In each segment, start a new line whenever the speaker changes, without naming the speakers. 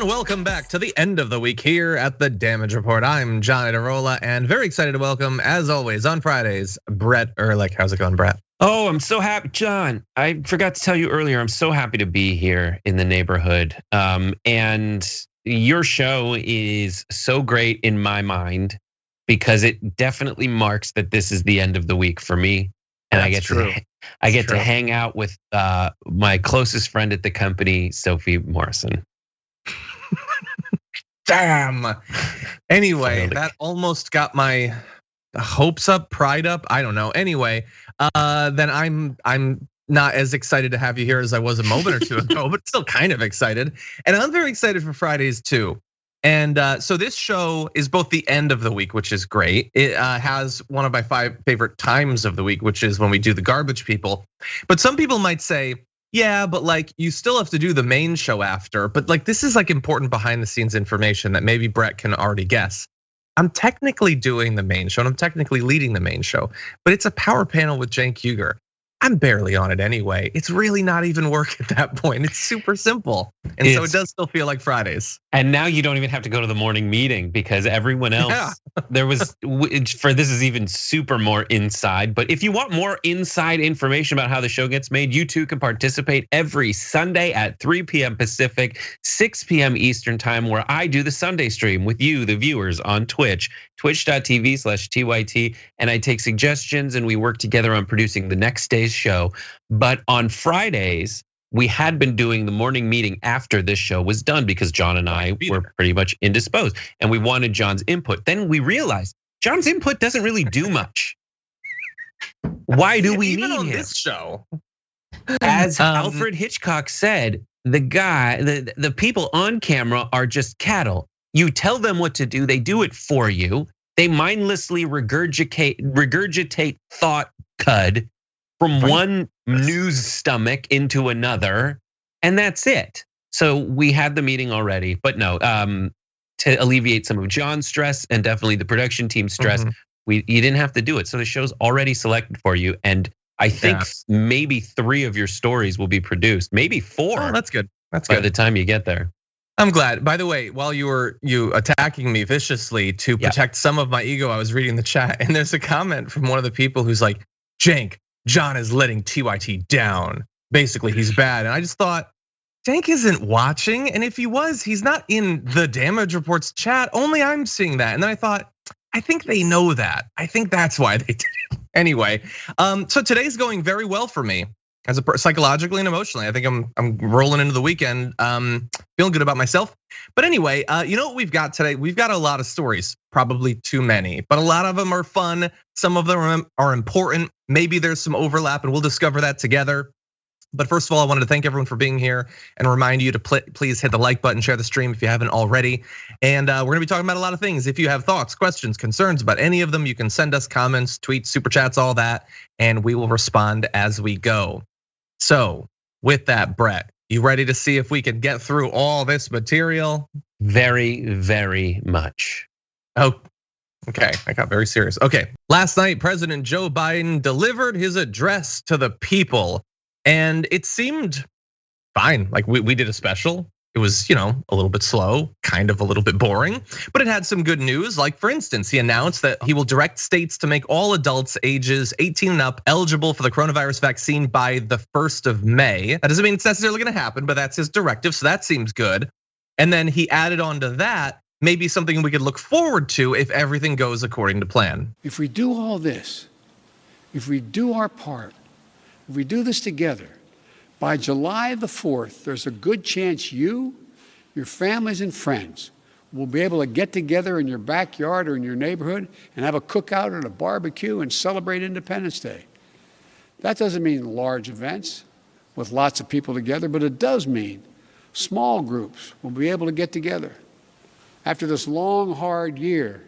and welcome back to the end of the week here at the Damage Report. I'm John Itarola and very excited to welcome, as always, on Fridays, Brett Erlich. How's it going, Brett?
Oh, I'm so happy, John. I forgot to tell you earlier, I'm so happy to be here in the neighborhood. And your show is so great in my mind because it definitely marks that this is the end of the week for me. And I get to hang out with my closest friend at the company, Sophie Morrison.
Damn. Anyway, that almost got my hopes up, pride up. I don't know. Anyway, then I'm not as excited to have you here as I was a moment or two ago, but still kind of excited. And I'm very excited for Fridays too. And so this show is both the end of the week, which is great. It has one of my 5 favorite times of the week, which is when we do the garbage people. But some people might say, yeah, but like you still have to do the main show after. But like this is like important behind the scenes information that maybe Brett can already guess. I'm technically doing the main show and I'm technically leading the main show, but it's a power panel with Cenk Uygur. I'm barely on it anyway. It's really not even work at that point. It's super simple. And so it does still feel like Fridays.
And now you don't even have to go to the morning meeting because everyone else, there was, for this is even super more inside. But if you want more inside information about how the show gets made, you too can participate every Sunday at 3 p.m. Pacific, 6 p.m. Eastern time, where I do the Sunday stream with you, the viewers, on Twitch, twitch.tv/TYT. And I take suggestions and we work together on producing the next day's show. But on Fridays, we had been doing the morning meeting after this show was done because John and I were pretty much indisposed and we wanted John's input. Then we realized John's input doesn't really do much. Why do we need him?
This show?
As Alfred Hitchcock said, the people on camera are just cattle. You tell them what to do, they do it for you. They mindlessly regurgitate thought cud from one news stomach into another, and that's it. So we had the meeting already, but no, to alleviate some of John's stress and definitely the production team's stress, you didn't have to do it. So the show's already selected for you, and I think maybe 3 of your stories will be produced, maybe 4.
Oh, that's good. That's
by
good.
the time you get there.
I'm glad. By the way, while you attacking me viciously to protect some of my ego, I was reading the chat, and there's a comment from one of the people who's like, Cenk, John is letting TYT down. Basically, he's bad. And I just thought, Cenk isn't watching. And if he was, he's not in the Damage Reports chat. Only I'm seeing that. And then I thought, I think they know that. I think that's why they did it. Anyway, so today's going very well for me as psychologically and emotionally. I think I'm rolling into the weekend, feeling good about myself. But anyway, you know what we've got today? We've got a lot of stories, probably too many, but a lot of them are fun. Some of them are important. Maybe there's some overlap and we'll discover that together. But first of all, I wanted to thank everyone for being here and remind you to please hit the like button, share the stream if you haven't already. And we're gonna be talking about a lot of things. If you have thoughts, questions, concerns about any of them, you can send us comments, tweets, super chats, all that, and we will respond as we go. So with that, Brett, you ready to see if we can get through all this material?
Very, very much.
Oh, okay, I got very serious. Okay, last night, President Joe Biden delivered his address to the people, and it seemed fine. Like we did a special. It was, a little bit slow, kind of a little bit boring, but it had some good news. Like for instance, he announced that he will direct states to make all adults ages 18 and up eligible for the coronavirus vaccine by the 1st of May. That doesn't mean it's necessarily gonna happen, but that's his directive, so that seems good. And then he added on to that, maybe something we could look forward to if everything goes according to plan.
If we do all this, if we do our part, if we do this together, by July the 4th, there's a good chance you, your families and friends will be able to get together in your backyard or in your neighborhood and have a cookout or a barbecue and celebrate Independence Day. That doesn't mean large events with lots of people together, but it does mean small groups will be able to get together. After this long, hard year,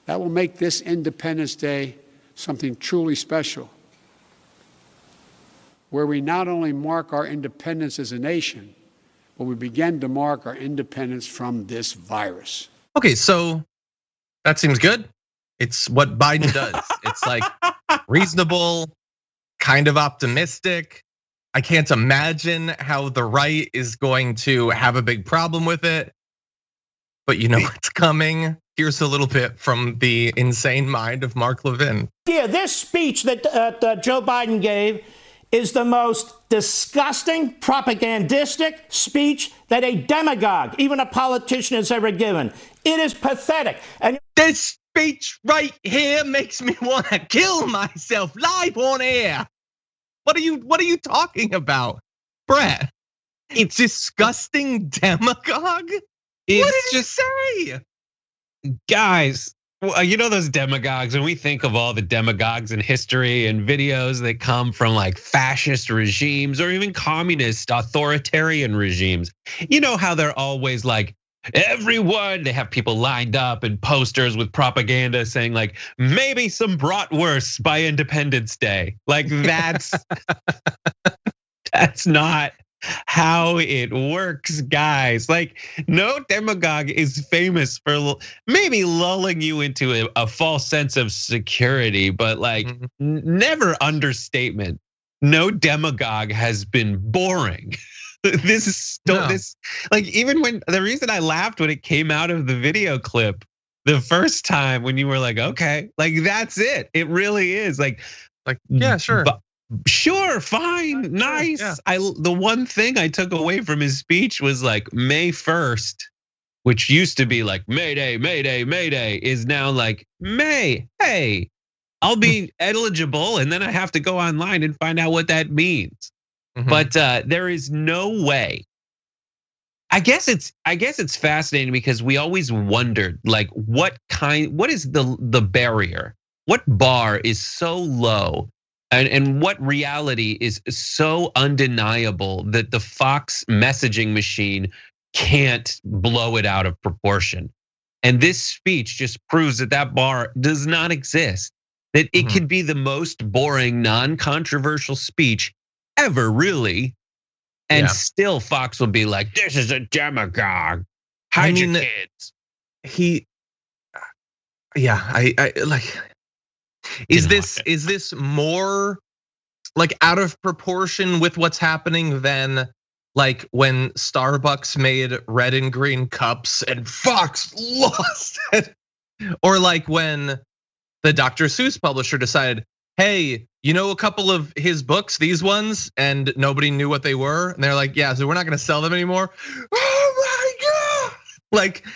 that will make this Independence Day something truly special, where we not only mark our independence as a nation, but we begin to mark our independence from this virus.
Okay, so that seems good. It's what Biden does. It's like reasonable, kind of optimistic. I can't imagine how the right is going to have a big problem with it. but you know what's coming. Here's a little bit from the insane mind of Mark Levin.
Yeah, this speech that Joe Biden gave is the most disgusting, propagandistic speech that a demagogue, even a politician, has ever given. It is pathetic. And
this speech right here makes me want to kill myself live on air. What are you talking about, Brett? It's disgusting demagogue. What did you say?
Guys, you know those demagogues, and we think of all the demagogues in history and videos that come from like fascist regimes or even communist authoritarian regimes. You know how they're always like, everyone, they have people lined up and posters with propaganda saying like, maybe some bratwurst by Independence Day. Like that's not how it works, guys. Like no demagogue is famous for maybe lulling you into a false sense of security, but like never understatement. No demagogue has been boring. This is still this, like even when the reason I laughed when it came out of the video clip the first time when you were like, okay, like that's it. It really is like
yeah, sure.
Sure, fine, nice. Yeah. The one thing I took away from his speech was like May 1st, which used to be like Mayday, Mayday, Mayday, is now like May. Hey, I'll be eligible, and then I have to go online and find out what that means. But there is no way. I guess it's fascinating because we always wondered like what is the barrier? What bar is so low? And what reality is so undeniable that the Fox messaging machine can't blow it out of proportion. And this speech just proves that that bar does not exist. That it could be the most boring, non-controversial speech ever, really. And still Fox will be like, this is a demagogue. Hide your kids.
I like. Is this more like out of proportion with what's happening than like when Starbucks made red and green cups and Fox lost it? Or like when the Dr. Seuss publisher decided, hey, you know a couple of his books, these ones, and nobody knew what they were, and they're like, yeah, so we're not gonna sell them anymore. Oh my God! Like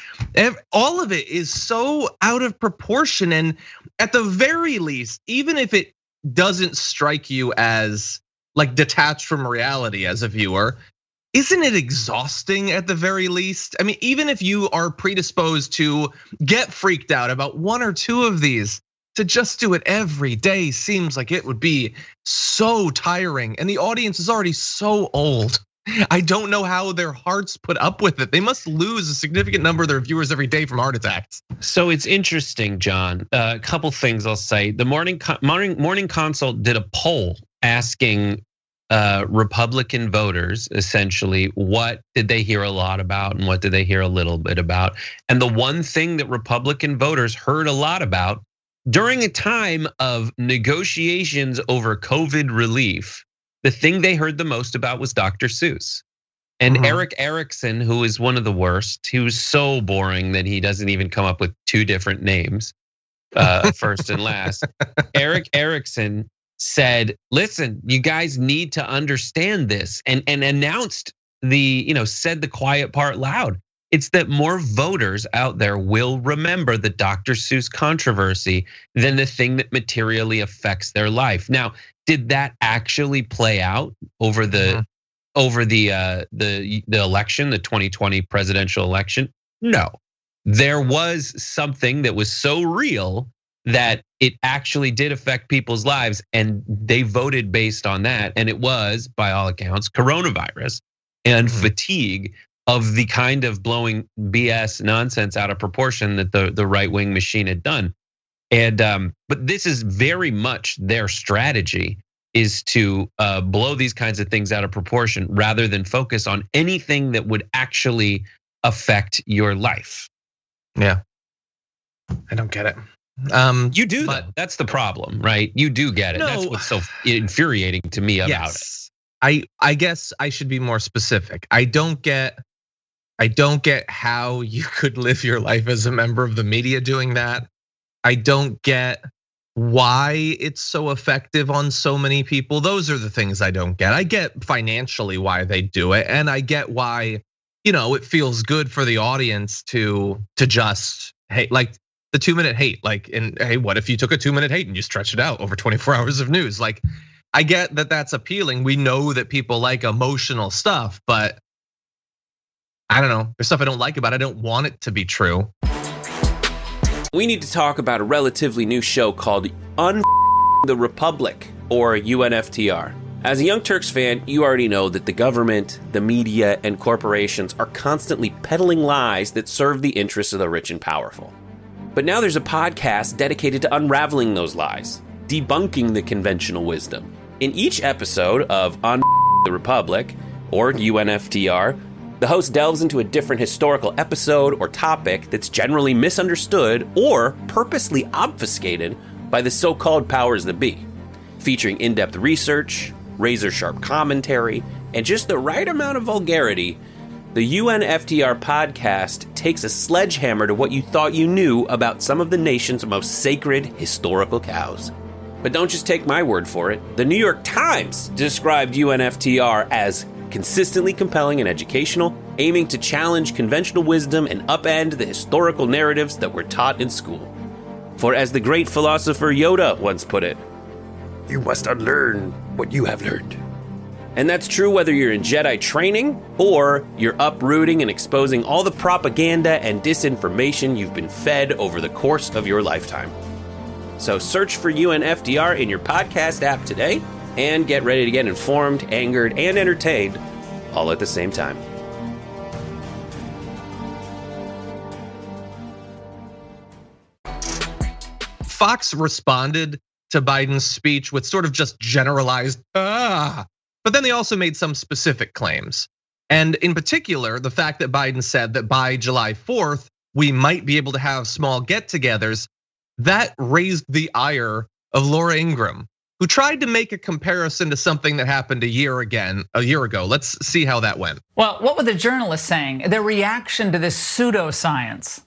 all of it is so out of proportion, and at the very least, even if it doesn't strike you as like detached from reality as a viewer, isn't it exhausting at the very least? I mean, even if you are predisposed to get freaked out about one or two of these, to just do it every day seems like it would be so tiring, and the audience is already so old. I don't know how their hearts put up with it. They must lose a significant number of their viewers every day from heart attacks.
So it's interesting, John. A couple things I'll say. The Morning Consult did a poll asking Republican voters essentially what did they hear a lot about and what did they hear a little bit about. And the one thing that Republican voters heard a lot about during a time of negotiations over COVID relief, the thing they heard the most about was Dr. Seuss. And Eric Erickson, who is one of the worst, he was so boring that he doesn't even come up with two different names, first and last. Eric Erickson said, listen, you guys need to understand this, and announced said the quiet part loud. It's that more voters out there will remember the Dr. Seuss controversy than the thing that materially affects their life. Now, did that actually play out over the election, the 2020 presidential election? No. There was something that was so real that it actually did affect people's lives, and they voted based on that. And it was, by all accounts, coronavirus and fatigue of the kind of blowing BS nonsense out of proportion that the right-wing machine had done. And but this is very much their strategy, is to blow these kinds of things out of proportion rather than focus on anything that would actually affect your life.
Yeah, I don't get it.
You do, though. That's the problem, right? You do get it. No, that's what's so infuriating to me about it.
I guess I should be more specific. I don't get I don't get how you could live your life as a member of the media doing that. I don't get why it's so effective on so many people. Those are the things I don't get. I get financially why they do it, and I get why, it feels good for the audience to just hate, like the 2-minute hate. Like, and hey, what if you took a 2-minute hate and you stretched it out over 24 hours of news? Like, I get that that's appealing. We know that people like emotional stuff, but I don't know. There's stuff I don't like about it. I don't want it to be true.
We need to talk about a relatively new show called the Republic, or UNFTR. As a Young Turks fan, you already know that the government, the media, and corporations are constantly peddling lies that serve the interests of the rich and powerful. But now there's a podcast dedicated to unraveling those lies, debunking the conventional wisdom. In each episode of the Republic, or UNFTR, the host delves into a different historical episode or topic that's generally misunderstood or purposely obfuscated by the so-called powers that be. Featuring in-depth research, razor-sharp commentary, and just the right amount of vulgarity, the UNFTR podcast takes a sledgehammer to what you thought you knew about some of the nation's most sacred historical cows. But don't just take my word for it. The New York Times described UNFTR as consistently compelling and educational, aiming to challenge conventional wisdom and upend the historical narratives that were taught in school. For as the great philosopher Yoda once put it, you must unlearn what you have learned. And that's true whether you're in Jedi training or you're uprooting and exposing all the propaganda and disinformation you've been fed over the course of your lifetime. So search for UNFTR in your podcast app today and get ready to get informed, angered, and entertained all at the same time.
Fox responded to Biden's speech with sort of just generalized, but then they also made some specific claims. And in particular, the fact that Biden said that by July 4th, we might be able to have small get-togethers, that raised the ire of Laura Ingraham, who tried to make a comparison to something that happened a year ago. Let's see how that went.
Well, what were the journalists saying? Their reaction to this pseudoscience?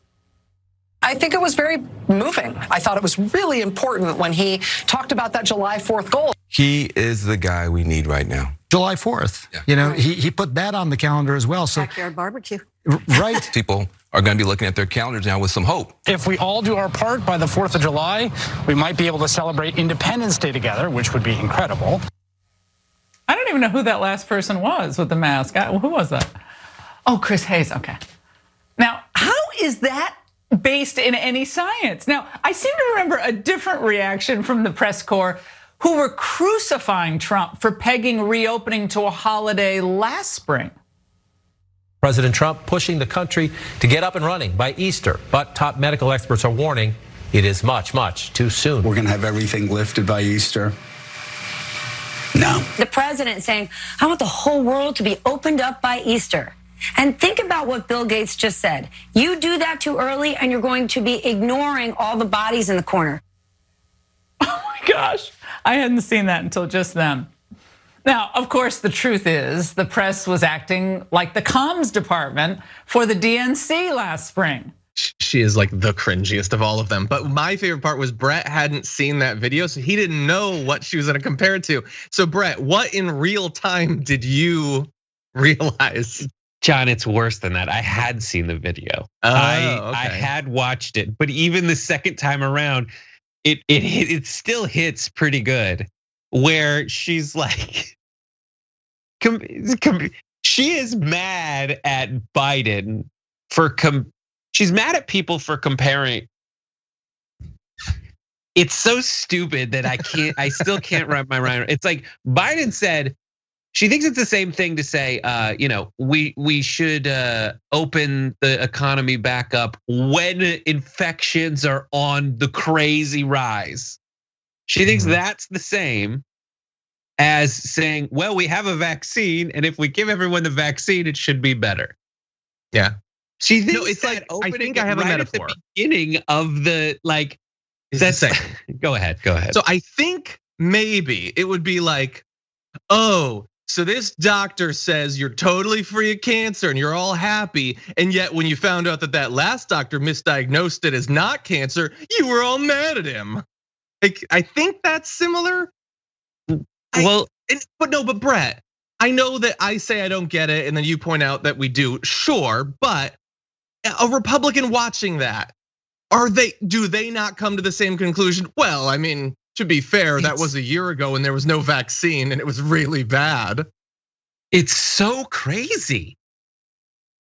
I think it was very moving. I thought it was really important when he talked about that July 4th goal.
He is the guy we need right now.
July 4th. Yeah. He put that on the calendar as well. So
backyard barbecue.
Right.
People are going to be looking at their calendars now with some hope.
If we all do our part by the 4th of July, we might be able to celebrate Independence Day together, which would be incredible.
I don't even know who that last person was with the mask. Who was that? Oh, Chris Hayes, okay. Now, how is that based in any science? Now, I seem to remember a different reaction from the press corps who were crucifying Trump for pegging reopening to a holiday last spring.
President Trump pushing the country to get up and running by Easter, but top medical experts are warning it is much, much too soon.
We're going to have everything lifted by Easter. No.
The president saying, I want the whole world to be opened up by Easter. And think about what Bill Gates just said. You do that too early and you're going to be ignoring all the bodies in the corner.
Oh my gosh, I hadn't seen that until just then. Now, of course, the truth is the press was acting like the comms department for the DNC last spring.
She is like the cringiest of all of them. But my favorite part was Brett hadn't seen that video, so he didn't know what she was gonna compare it to. So Brett, what in real time did you realize?
John, it's worse than that. I had seen the video. I had watched it, but even the second time around, it still hits pretty good. Where she's like, she is mad at Biden for she's mad at people for comparing. It's so stupid that I still can't wrap my mind around. It's like Biden said. She thinks it's the same thing to say, we should open the economy back up when infections are on the crazy rise. She thinks that's the same as saying, well, we have a vaccine, and if we give everyone the vaccine, it should be better.
Yeah.
She thinks
it's
that
like,
opening
I think I have a metaphor.
at the beginning of the
That's
Go ahead.
So I think maybe it would be like, oh, so this doctor says you're totally free of cancer and you're all happy. And yet when you found out that that last doctor misdiagnosed it as not cancer, you were all mad at him. Like, I think that's similar. But Brett, I know that I say I don't get it, and then you point out that we do, sure, but a Republican watching that, do they not come to the same conclusion? Well, I mean, to be fair, that was a year ago and there was no vaccine and it was really bad.
It's so crazy.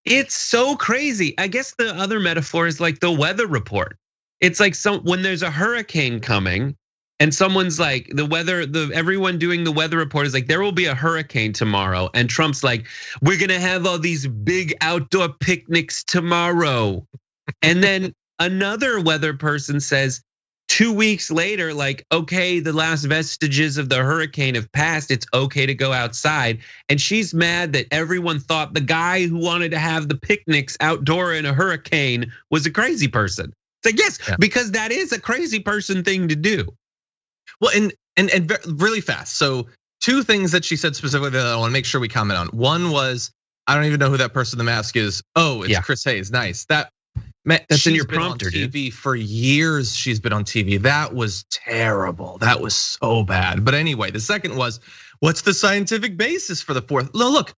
It's so crazy. I guess the other metaphor is like the weather report. It's like when there's a hurricane coming and someone's like, everyone doing the weather report is like, there will be a hurricane tomorrow. And Trump's like, we're gonna have all these big outdoor picnics tomorrow. And then another weather person says 2 weeks later, like, okay, the last vestiges of the hurricane have passed. It's okay to go outside. And she's mad that everyone thought the guy who wanted to have the picnics outdoor in a hurricane was a crazy person. It's like, yes, because that is a crazy person thing to do.
Well, and really fast. So 2 things that she said specifically that I want to make sure we comment on. One was, I don't even know who that person in the mask is. Oh, it's Chris Hayes. Nice. That's
in your prompter,
dude. TV for years. She's been on TV. That was terrible. That was so bad. But anyway, the second was, what's the scientific basis for the 4th? Look,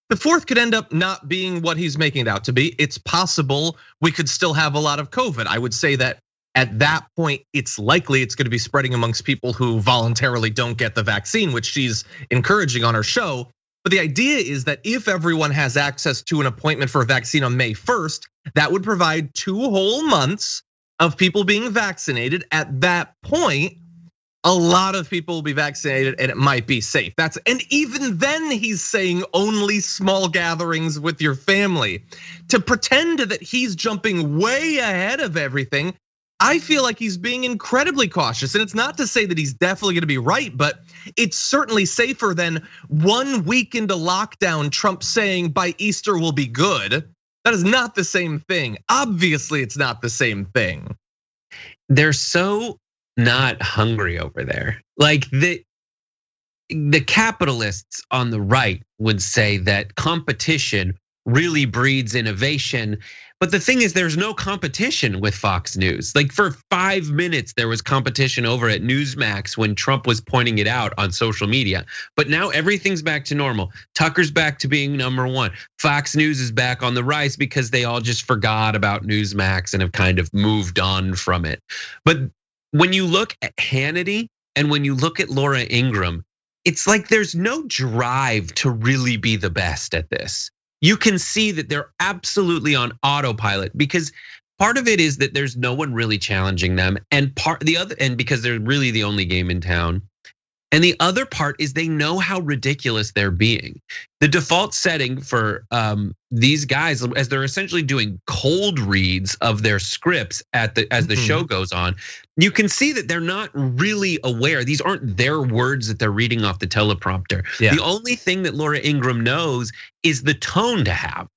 the 4th could end up not being what he's making it out to be. It's possible we could still have a lot of COVID. I would say that at that point, it's likely it's going to be spreading amongst people who voluntarily don't get the vaccine, which she's encouraging on her show. But the idea is that if everyone has access to an appointment for a vaccine on May 1st, that would provide 2 whole months of people being vaccinated. At that point, a lot of people will be vaccinated and it might be safe. And even then he's saying only small gatherings with your family. To pretend that he's jumping way ahead of everything, I feel like he's being incredibly cautious. And it's not to say that he's definitely gonna be right, but it's certainly safer than 1 week into lockdown, Trump saying by Easter we'll be good. That is not the same thing. Obviously, it's not the same thing.
They're so not hungry over there. Like the capitalists on the right would say that competition really breeds innovation. But the thing is, there's no competition with Fox News. Like for 5 minutes, there was competition over at Newsmax when Trump was pointing it out on social media. But now everything's back to normal. Tucker's back to being #1. Fox News is back on the rise because they all just forgot about Newsmax and have kind of moved on from it. But when you look at Hannity and when you look at Laura Ingraham, it's like there's no drive to really be the best at this. You can see that they're absolutely on autopilot because part of it is that there's no one really challenging them, and because they're really the only game in town. And the other part is they know how ridiculous they're being. The default setting for these guys, as they're essentially doing cold reads of their scripts as the show goes on, you can see that they're not really aware. These aren't their words that they're reading off the teleprompter. The only thing that Laura Ingraham knows is the tone to have.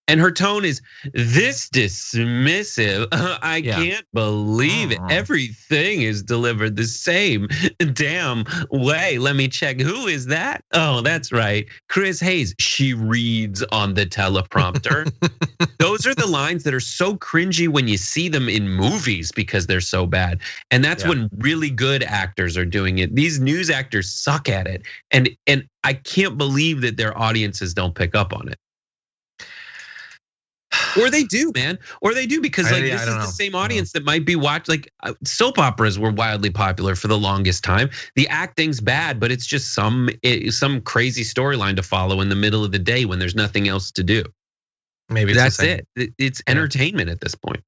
And her tone is this dismissive. I can't believe it. Everything is delivered the same damn way. Let me check. Who is that? Oh, that's right. Chris Hayes. She reads on the teleprompter. Those are the lines that are so cringy when you see them in movies because they're so bad. And that's when really good actors are doing it. These news actors suck at it. And I can't believe that their audiences don't pick up on it. Or they do, man. Or they do because like this is the same audience that might be watched. Like soap operas were wildly popular for the longest time. The acting's bad, but it's just some crazy storyline to follow in the middle of the day when there's nothing else to do.
Maybe
that's it. It's entertainment at this point.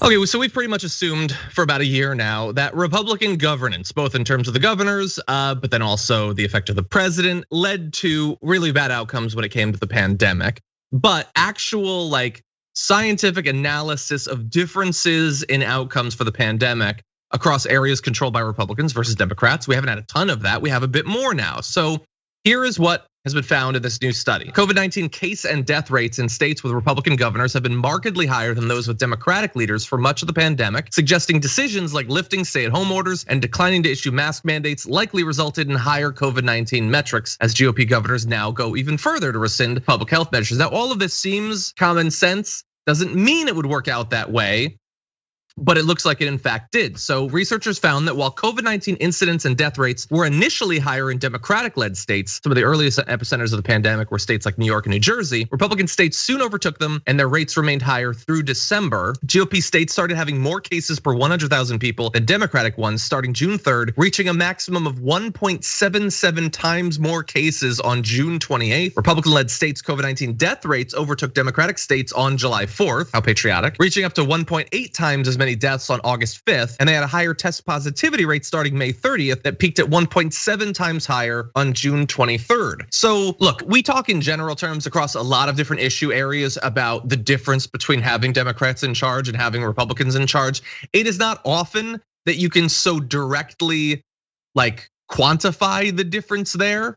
Okay, so we've pretty much assumed for about a year now that Republican governance, both in terms of the governors, but then also the effect of the president, led to really bad outcomes when it came to the pandemic. But actual like scientific analysis of differences in outcomes for the pandemic across areas controlled by Republicans versus Democrats, we haven't had a ton of that. We have a bit more now. So here is what has been found in this new study. COVID-19 case and death rates in states with Republican governors have been markedly higher than those with Democratic leaders for much of the pandemic, suggesting decisions like lifting stay-at-home orders and declining to issue mask mandates likely resulted in higher COVID-19 metrics as GOP governors now go even further to rescind public health measures. Now, all of this seems common sense, doesn't mean it would work out that way, but it looks like it in fact did. So researchers found that while COVID-19 incidence and death rates were initially higher in Democratic-led states, some of the earliest epicenters of the pandemic were states like New York and New Jersey, Republican states soon overtook them and their rates remained higher through December. GOP states started having more cases per 100,000 people than Democratic ones starting June 3rd, reaching a maximum of 1.77 times more cases on June 28th. Republican-led states' COVID-19 death rates overtook Democratic states on July 4th, how patriotic, reaching up to 1.8 times as many deaths on August 5th, and they had a higher test positivity rate starting May 30th that peaked at 1.7 times higher on June 23rd. So look, we talk in general terms across a lot of different issue areas about the difference between having Democrats in charge and having Republicans in charge. It is not often that you can so directly like quantify the difference there,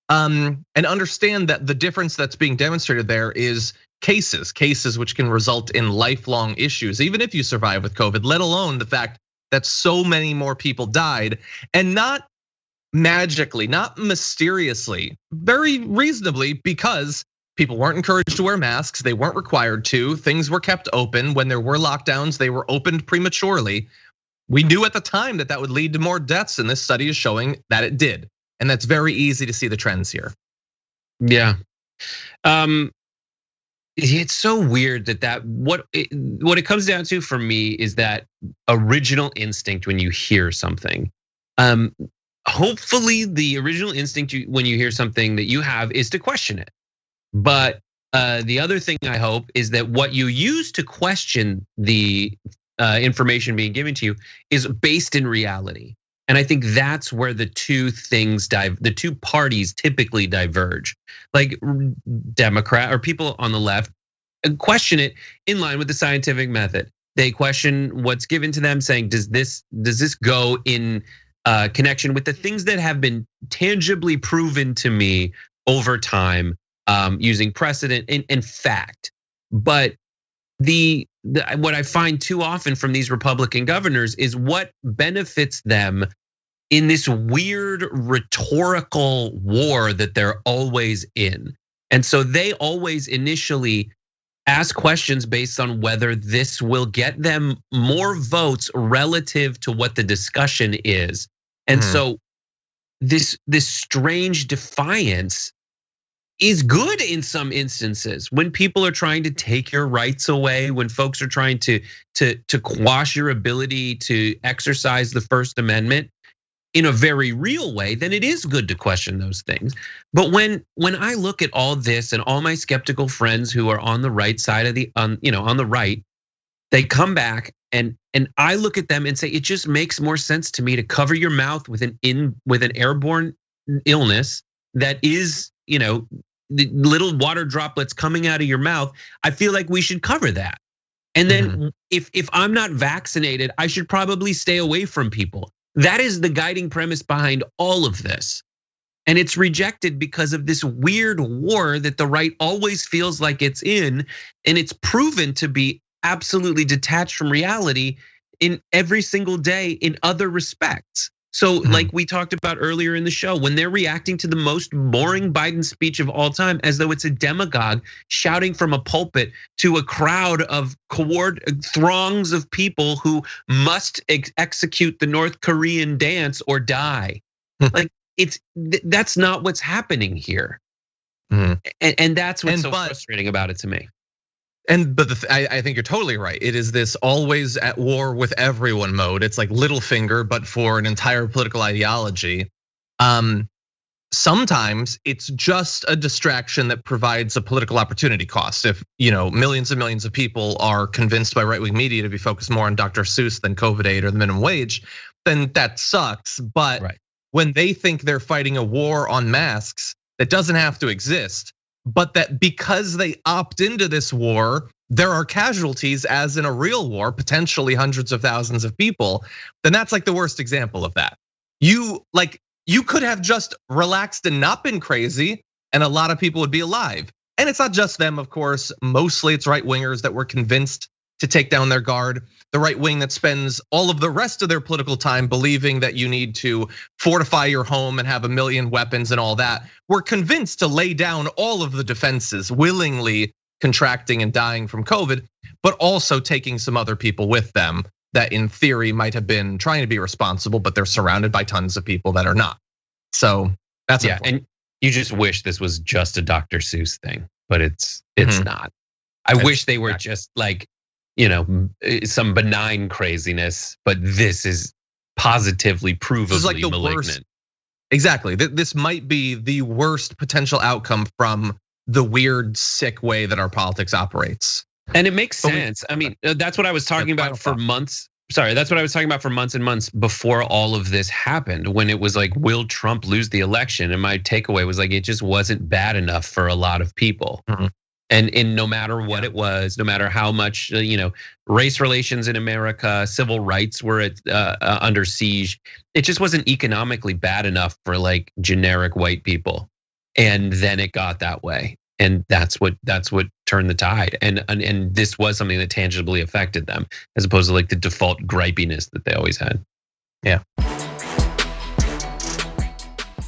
and understand that the difference that's being demonstrated there is cases which can result in lifelong issues, even if you survive with COVID, let alone the fact that so many more people died, and not magically, not mysteriously, very reasonably, because people weren't encouraged to wear masks, they weren't required to, things were kept open. When there were lockdowns, they were opened prematurely. We knew at the time that that would lead to more deaths, and this study is showing that it did. And that's very easy to see the trends here.
Yeah. It's so weird that what it comes down to for me is that original instinct when you hear something. Hopefully the original instinct when you hear something that you have is to question it. But the other thing I hope is that what you use to question the information being given to you is based in reality. And I think that's where the two parties typically diverge. Like Democrat or people on the left question it in line with the scientific method. They question what's given to them, saying, does this go in connection with the things that have been tangibly proven to me over time, using precedent and fact. But what I find too often from these Republican governors is what benefits them in this weird rhetorical war that they're always in. And so they always initially ask questions based on whether this will get them more votes relative to what the discussion is. And so this strange defiance is good in some instances when people are trying to take your rights away, when folks are trying to quash your ability to exercise the First Amendment in a very real way, then it is good to question those things. But when I look at all this and all my skeptical friends who are on the right side of on the right, they come back and I look at them and say, it just makes more sense to me to cover your mouth with an airborne illness that is, the little water droplets coming out of your mouth. I feel like we should cover that. And then if I'm not vaccinated, I should probably stay away from people. That is the guiding premise behind all of this. And it's rejected because of this weird war that the right always feels like it's in, and it's proven to be absolutely detached from reality in every single day in other respects. So like we talked about earlier in the show, when they're reacting to the most boring Biden speech of all time, as though it's a demagogue shouting from a pulpit to a crowd of throngs of people who must execute the North Korean dance or die. Like that's not what's happening here. And that's what's so frustrating about it to me.
But I think you're totally right. It is this always at war with everyone mode. It's like Littlefinger, but for an entire political ideology. Sometimes it's just a distraction that provides a political opportunity cost. If millions and millions of people are convinced by right-wing media to be focused more on Dr. Seuss than COVID aid or the minimum wage, then that sucks. But when they think they're fighting a war on masks that doesn't have to exist, but that because they opt into this war, there are casualties as in a real war, potentially hundreds of thousands of people, then that's like the worst example of that. You could have just relaxed and not been crazy, and a lot of people would be alive. And it's not just them, of course. Mostly it's right wingers that were convinced to take down their guard. The right wing that spends all of the rest of their political time believing that you need to fortify your home and have 1 million weapons and all that, were convinced to lay down all of the defenses, willingly contracting and dying from COVID, but also taking some other people with them that in theory might have been trying to be responsible, but they're surrounded by tons of people that are not. So that's important.
And you just wish this was just a Dr. Seuss thing, but it's not. I wish they were just like, some benign craziness, but this is positively, provably like malignant.
Worst. Exactly. This might be the worst potential outcome from the weird, sick way that our politics operates.
And it makes sense. I mean, that's what I was talking about for months. Sorry, that's what I was talking about for months and months before all of this happened, when it was like, will Trump lose the election? And my takeaway was like, it just wasn't bad enough for a lot of people. And no matter what it was, no matter how much, race relations in America, civil rights were under siege, it just wasn't economically bad enough for like generic white people. And then it got that way. And that's what turned the tide. And this was something that tangibly affected them, as opposed to like the default gripiness that they always had.
Yeah.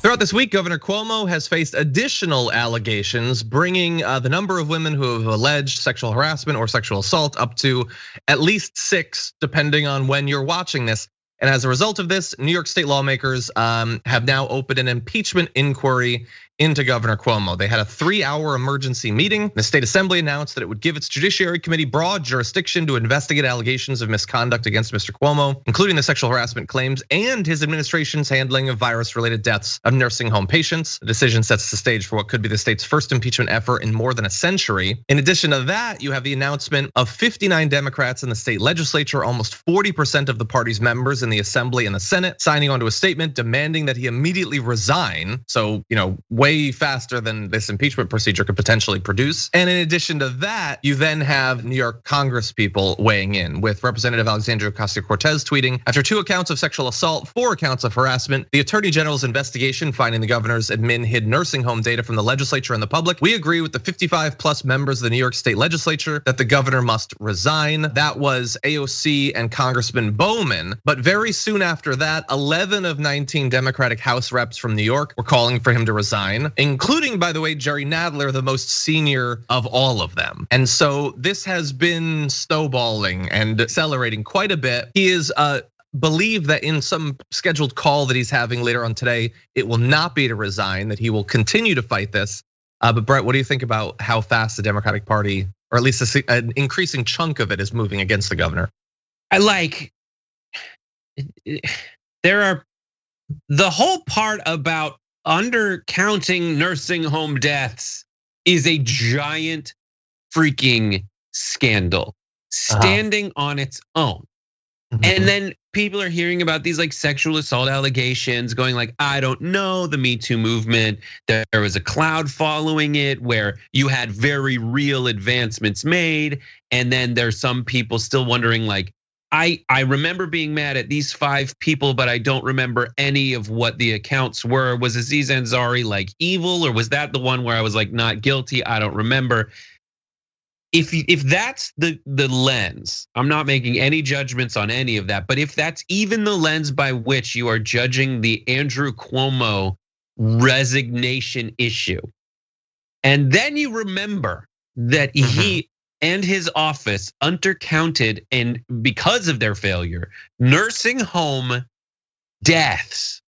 Throughout this week, Governor Cuomo has faced additional allegations, bringing the number of women who have alleged sexual harassment or sexual assault up to at least 6, depending on when you're watching this. And as a result of this, New York state lawmakers have now opened an impeachment inquiry into Governor Cuomo. They had a 3-hour emergency meeting. The state assembly announced that it would give its judiciary committee broad jurisdiction to investigate allegations of misconduct against Mr. Cuomo, including the sexual harassment claims and his administration's handling of virus-related deaths of nursing home patients. The decision sets the stage for what could be the state's first impeachment effort in more than a century. In addition to that, you have the announcement of 59 Democrats in the state legislature, almost 40% of the party's members in the assembly and the Senate, signing onto a statement demanding that he immediately resign. So, way faster than this impeachment procedure could potentially produce. And in addition to that, you then have New York Congress people weighing in, with Representative Alexandria Ocasio-Cortez tweeting, after 2 accounts of sexual assault, 4 accounts of harassment, the Attorney General's investigation finding the governor's admin hid nursing home data from the legislature and the public, we agree with the 55 plus members of the New York State legislature that the governor must resign. That was AOC and Congressman Bowman. But very soon after that, 11 of 19 Democratic House reps from New York were calling for him to resign, including, by the way, Jerry Nadler, the most senior of all of them. And so this has been snowballing and accelerating quite a bit. He is believed that in some scheduled call that he's having later on today, it will not be to resign, that he will continue to fight this. But Brett, what do you think about how fast the Democratic Party, or at least an increasing chunk of it, is moving against the governor?
There are the whole part about undercounting nursing home deaths is a giant freaking scandal standing on its own. And then people are hearing about these like sexual assault allegations, going like, I don't know, the Me Too movement, there was a cloud following it where you had very real advancements made. And then there's some people still wondering like, I remember being mad at these 5 people, but I don't remember any of what the accounts were. Was Aziz Ansari like evil, or was that the one where I was like not guilty? I don't remember. If that's the lens, I'm not making any judgments on any of that, but if that's even the lens by which you are judging the Andrew Cuomo resignation issue, and then you remember that he and his office undercounted, and because of their failure, nursing home deaths.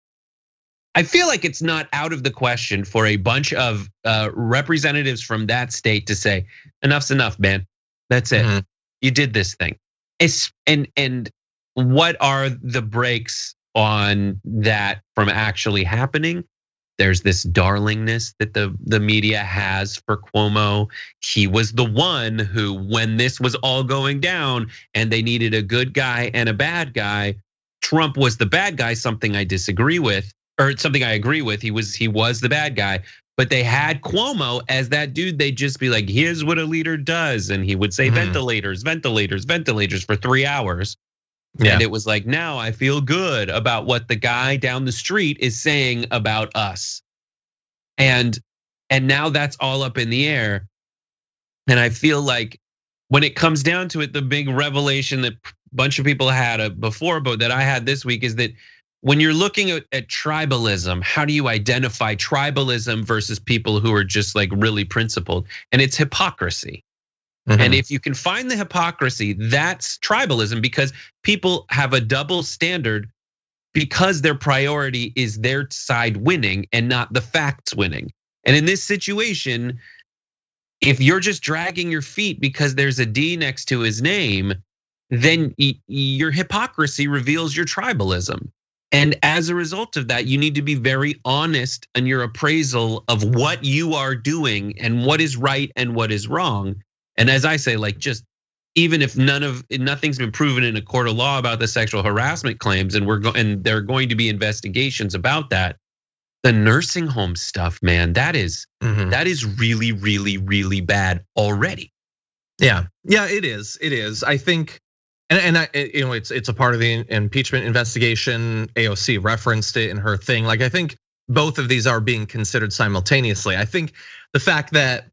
I feel like it's not out of the question for a bunch of representatives from that state to say, enough's enough, man. That's it. You did this thing. And what are the brakes on that from actually happening? There's this darlingness that the media has for Cuomo. He was the one who, when this was all going down and they needed a good guy and a bad guy, Trump was the bad guy, something I disagree with, or something I agree with. He was the bad guy, but they had Cuomo as that dude. They'd just be like, here's what a leader does. And he would say ventilators, ventilators, ventilators for 3 hours. And it was like, now I feel good about what the guy down the street is saying about us. And And now that's all up in the air. And I feel like when it comes down to it, the big revelation that a bunch of people had before, but that I had this week is that when you're looking at tribalism, how do you identify tribalism versus people who are just like really principled? And it's hypocrisy. And if you can find the hypocrisy, that's tribalism, because people have a double standard because their priority is their side winning and not the facts winning. And in this situation, if you're just dragging your feet because there's a D next to his name, then your hypocrisy reveals your tribalism. And as a result of that, you need to be very honest in your appraisal of what you are doing and what is right and what is wrong. And as I say, like, just even if nothing's been proven in a court of law about the sexual harassment claims, and there are going to be investigations about that, the nursing home stuff, man, that is really, really, really bad already.
Yeah, it is. It is. I think, and it's a part of the impeachment investigation. AOC referenced it in her thing. Like, I think both of these are being considered simultaneously. I think the fact that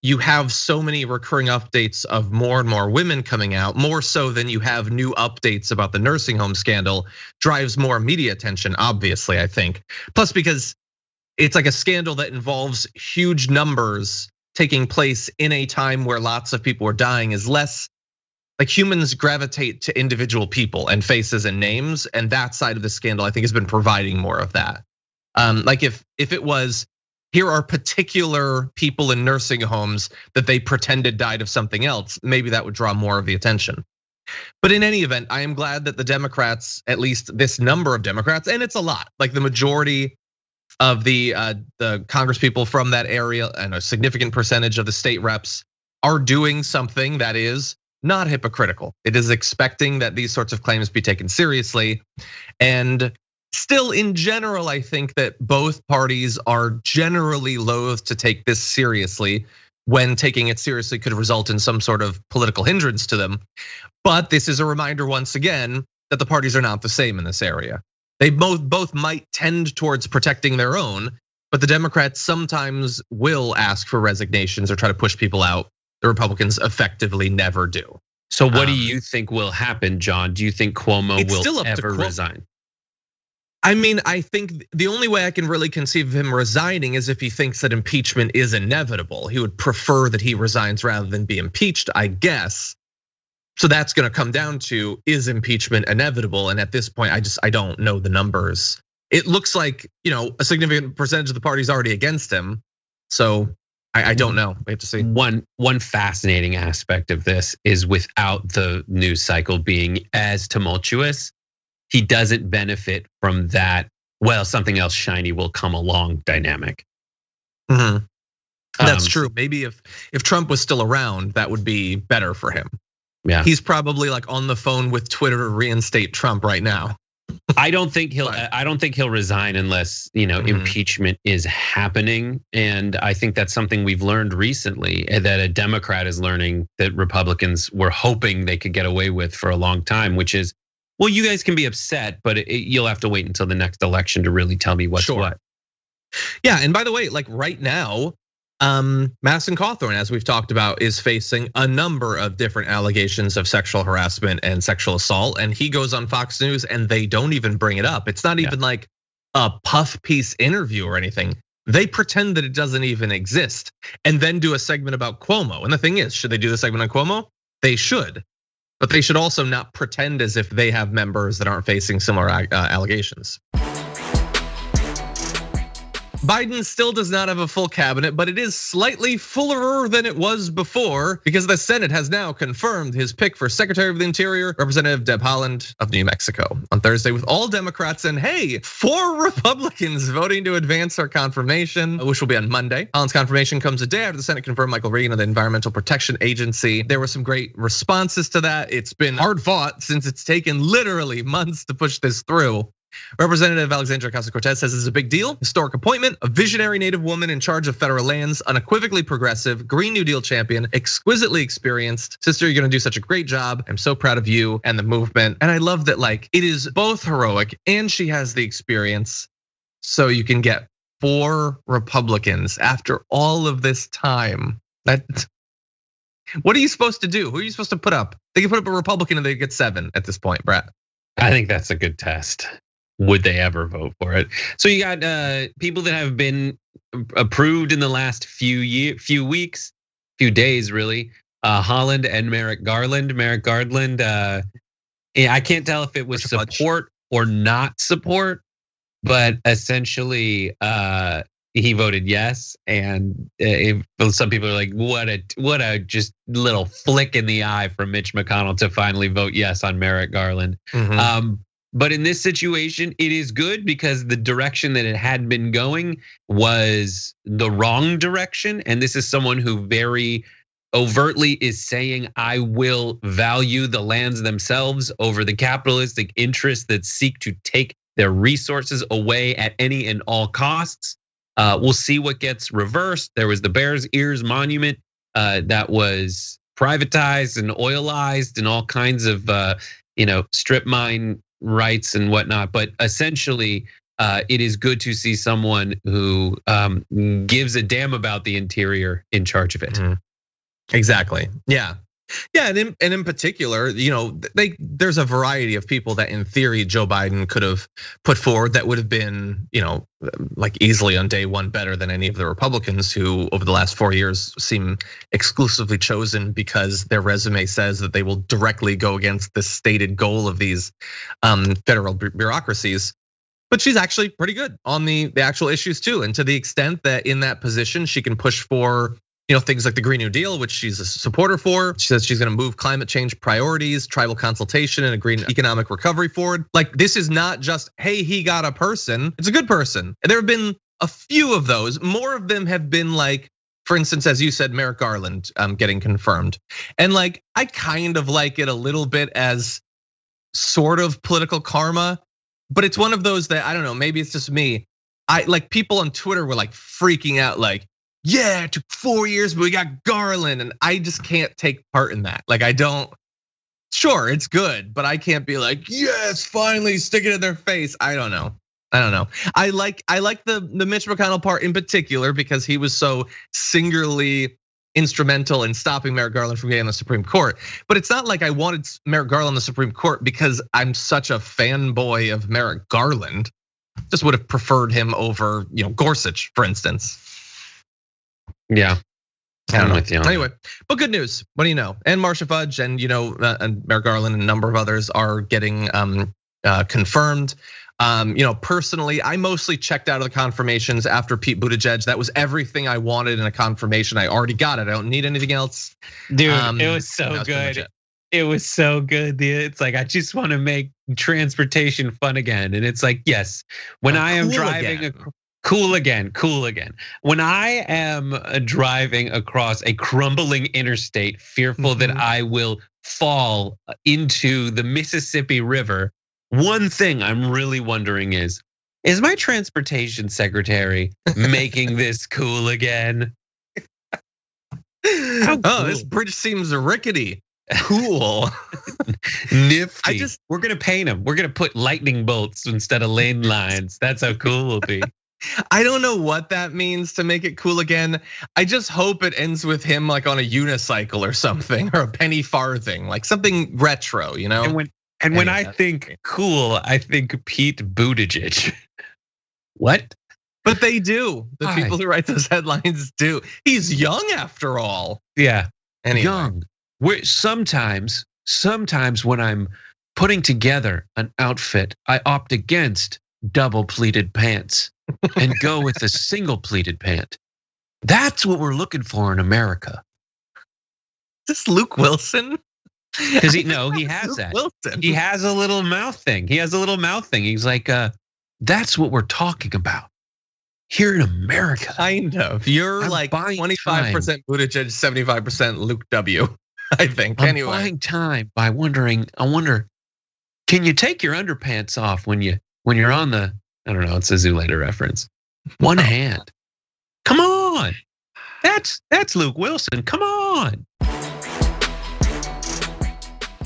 you have so many recurring updates of more and more women coming out, more so than you have new updates about the nursing home scandal, drives more media attention, obviously, I think. Plus, because it's like a scandal that involves huge numbers taking place in a time where lots of people are dying, is less like humans gravitate to individual people and faces and names. And that side of the scandal, I think, has been providing more of that. Like if it was, here are particular people in nursing homes that they pretended died of something else, maybe that would draw more of the attention. But in any event, I am glad that the Democrats, at least this number of Democrats, and it's a lot, like the majority of the Congress people from that area and a significant percentage of the state reps are doing something that is not hypocritical. It is expecting that these sorts of claims be taken seriously. And still, in general, I think that both parties are generally loath to take this seriously, when taking it seriously could result in some sort of political hindrance to them. But this is a reminder once again that the parties are not the same in this area. They both might tend towards protecting their own, but the Democrats sometimes will ask for resignations or try to push people out. The Republicans effectively never do.
So what do you think will happen, John? Do you think Cuomo will ever resign?
I mean, I think the only way I can really conceive of him resigning is if he thinks that impeachment is inevitable. He would prefer that he resigns rather than be impeached, I guess. So that's gonna come down to, is impeachment inevitable? And at this point, I don't know the numbers. It looks like, a significant percentage of the party's already against him. So I don't know, we have to see.
One fascinating aspect of this is, without the news cycle being as tumultuous, he doesn't benefit from that, well, something else shiny will come along dynamic.
That's true. Maybe if Trump was still around, that would be better for him.
Yeah,
he's probably like on the phone with Twitter to reinstate Trump right now.
I don't think he'll resign unless impeachment is happening. And I think that's something we've learned recently, that a Democrat is learning that Republicans were hoping they could get away with for a long time, which is, well, you guys can be upset, but you'll have to wait until the next election to really tell me what's what.
Yeah, and by the way, like right now, Madison Cawthorn, as we've talked about, is facing a number of different allegations of sexual harassment and sexual assault. And he goes on Fox News and they don't even bring it up. It's not even like a puff piece interview or anything. They pretend that it doesn't even exist and then do a segment about Cuomo. And the thing is, should they do the segment on Cuomo? They should. But they should also not pretend as if they have members that aren't facing similar allegations. Biden still does not have a full cabinet, but it is slightly fuller than it was before, because the Senate has now confirmed his pick for Secretary of the Interior, Representative Deb Haaland of New Mexico, on Thursday, with all Democrats and 4 Republicans voting to advance her confirmation, which will be on Monday. Haaland's confirmation comes a day after the Senate confirmed Michael Regan of the Environmental Protection Agency. There were some great responses to that. It's been hard fought since it's taken literally months to push this through. Representative Alexandria Ocasio-Cortez says it's a big deal, historic appointment, a visionary Native woman in charge of federal lands, unequivocally progressive, Green New Deal champion, exquisitely experienced. Sister, you're gonna do such a great job. I'm so proud of you and the movement. And I love that, like, it is both heroic and she has the experience, so you can get 4 Republicans after all of this time. What are you supposed to do? Who are you supposed to put up? They can put up a Republican and they get 7 at this point, Brett.
I think that's a good test. Would they ever vote for it? So you got people that have been approved in the last few weeks, few days really. Haaland and Merrick Garland. Merrick Garland, I can't tell if it was support or not support, but essentially he voted yes. And some people are like, what a just little flick in the eye from Mitch McConnell to finally vote yes on Merrick Garland. But in this situation, it is good because the direction that it had been going was the wrong direction. And this is someone who very overtly is saying, I will value the lands themselves over the capitalistic interests that seek to take their resources away at any and all costs. We'll see what gets reversed. There was the Bears Ears Monument that was privatized and oilized and all kinds of strip mine rights and whatnot. But essentially, it is good to see someone who gives a damn about the interior in charge of it.
Exactly. Yeah. And in particular, there's a variety of people that in theory Joe Biden could have put forward that would have been, like easily on day one better than any of the Republicans who over the last 4 years seem exclusively chosen because their resume says that they will directly go against the stated goal of these federal bureaucracies. But she's actually pretty good on the actual issues too. And to the extent that in that position, she can push for things like the Green New Deal, which she's a supporter for. She says she's gonna move climate change priorities, tribal consultation, and a green economic recovery forward. Like this is not just, hey, he got a person, it's a good person. And there have been a few of those. More of them have been like, for instance, as you said, Merrick Garland getting confirmed. And like, I kind of like it a little bit as sort of political karma, but it's one of those that, I don't know, maybe it's just me. I like people on Twitter were like freaking out like, yeah, it took 4 years, but we got Garland. And I just can't take part in that. Like, I don't, sure, it's good, but I can't be like, yes, finally stick it in their face. I don't know. I like the Mitch McConnell part in particular because he was so singularly instrumental in stopping Merrick Garland from getting on the Supreme Court. But it's not like I wanted Merrick Garland on the Supreme Court because I'm such a fanboy of Merrick Garland. Just would have preferred him over, Gorsuch, for instance.
Yeah,
I don't know. Anyway, but good news. What do you know? And Marcia Fudge and and Merrick Garland and a number of others are getting confirmed. Personally, I mostly checked out of the confirmations after Pete Buttigieg. That was everything I wanted in a confirmation. I already got it. I don't need anything else.
Dude, it was so good. It was so good. It's like I just want to make transportation fun again, and it's like yes, when I am driving. Cool again. When I am driving across a crumbling interstate, fearful that I will fall into the Mississippi River, one thing I'm really wondering is my transportation secretary making this cool again?
Oh, this bridge seems rickety. Cool.
Nifty. We're gonna paint them. We're gonna put lightning bolts instead of lane lines. That's how cool it'll be.
I don't know what that means to make it cool again. I just hope it ends with him like on a unicycle or something, or a penny farthing, like something retro,
And when I think cool, I think Pete Buttigieg. What?
But they do. The people who write those headlines do. He's young after all.
Yeah,
anyway.
Young. Sometimes when I'm putting together an outfit, I opt against double pleated pants and go with a single pleated pant. That's what we're looking for in America.
Is this Luke Wilson?
Because he has Luke that.
Wilson.
He has a little mouth thing. He's like, that's what we're talking about here in America.
Kind of. You're like 25% Buttigieg, 75% Luke W. I think.
I'm buying time by wondering. I wonder, can you take your underpants off when you're on the? I don't know. It's a Zoolander reference. One hand. Come on. That's Luke Wilson. Come on.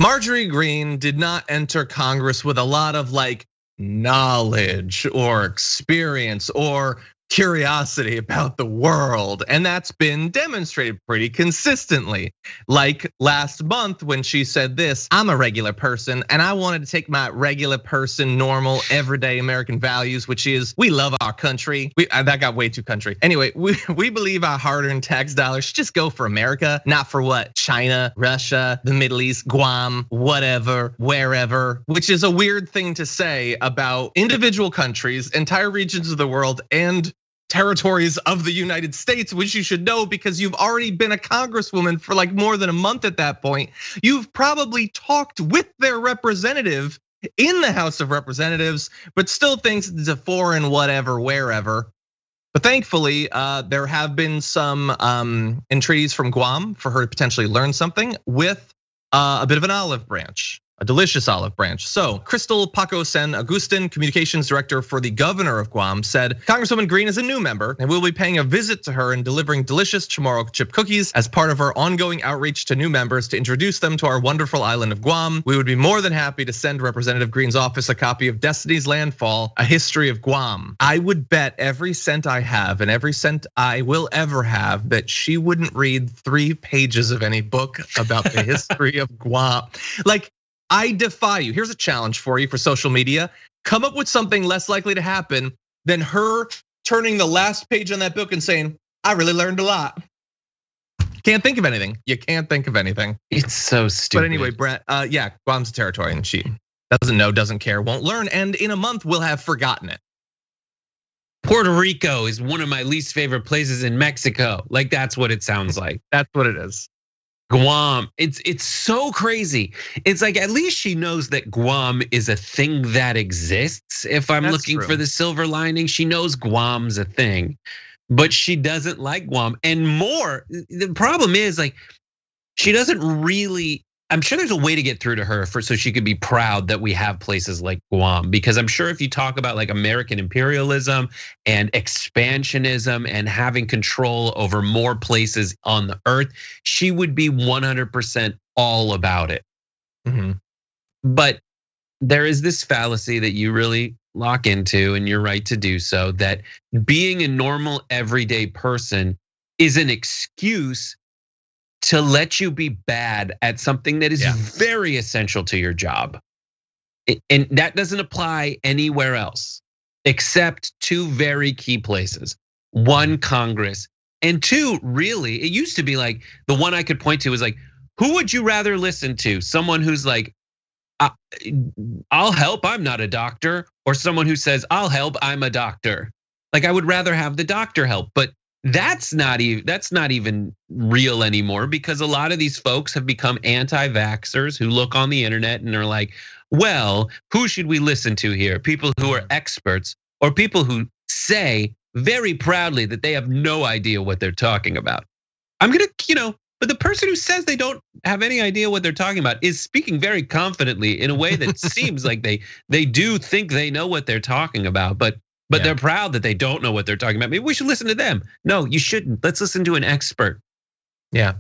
Marjorie Greene did not enter Congress with a lot of like knowledge or experience or curiosity about the world, and that's been demonstrated pretty consistently. Like last month when she said this, I'm a regular person and I wanted to take my regular person, normal, everyday American values, which is we love our country. That got way too country. Anyway, we believe our hard-earned tax dollars should just go for America, not for what? China, Russia, the Middle East, Guam, whatever, wherever, which is a weird thing to say about individual countries, entire regions of the world, and territories of the United States, which you should know because you've already been a congresswoman for like more than a month at that point. You've probably talked with their representative in the House of Representatives, but still thinks it's a foreign whatever, wherever. But thankfully, there have been some entreaties from Guam for her to potentially learn something with a bit of an olive branch. A delicious olive branch. So Crystal Paco Sen Agustin, communications director for the governor of Guam, said Congresswoman Greene is a new member and we'll be paying a visit to her and delivering delicious chamorro chip cookies as part of our ongoing outreach to new members to introduce them to our wonderful island of Guam. We would be more than happy to send Representative Greene's office a copy of Destiny's Landfall, A History of Guam. I would bet every cent I have and every cent I will ever have that she wouldn't read 3 pages of any book about the history of Guam. Like, I defy you. Here's a challenge for you for social media. Come up with something less likely to happen than her turning the last page on that book and saying, I really learned a lot. Can't think of anything. You can't think of anything.
It's so stupid.
But anyway, Brett, yeah, Guam's a territory and she doesn't know, doesn't care, won't learn. And in a month, we'll have forgotten it.
Puerto Rico is one of my least favorite places in Mexico. Like that's what it sounds like.
That's what it is.
Guam, it's so crazy. It's like at least she knows that Guam is a thing that exists. If I'm looking for the silver lining, she knows Guam's a thing, but she doesn't like Guam. And more, the problem is like she doesn't really. I'm sure there's a way to get through to her so she could be proud that we have places like Guam, because I'm sure if you talk about like American imperialism and expansionism and having control over more places on the earth, she would be 100% all about it. But there is this fallacy that you really lock into, and you're right to do so, that being a normal everyday person is an excuse to let you be bad at something that is very essential to your job. And that doesn't apply anywhere else except 2 very key places. 1, Congress, and 2, really, it used to be like the one I could point to was like, who would you rather listen to? Someone who's like, I'll help, I'm not a doctor, or someone who says, I'll help, I'm a doctor. Like I would rather have the doctor help, but that's not even real anymore, because a lot of these folks have become anti-vaxxers who look on the internet and are like, well, who should we listen to here? People who are experts or people who say very proudly that they have no idea what they're talking about. I'm gonna, but the person who says they don't have any idea what they're talking about is speaking very confidently in a way that seems like they do think they know what they're talking about, but they're proud that they don't know what they're talking about. Maybe we should listen to them. No, you shouldn't. Let's listen to an expert.
Yeah,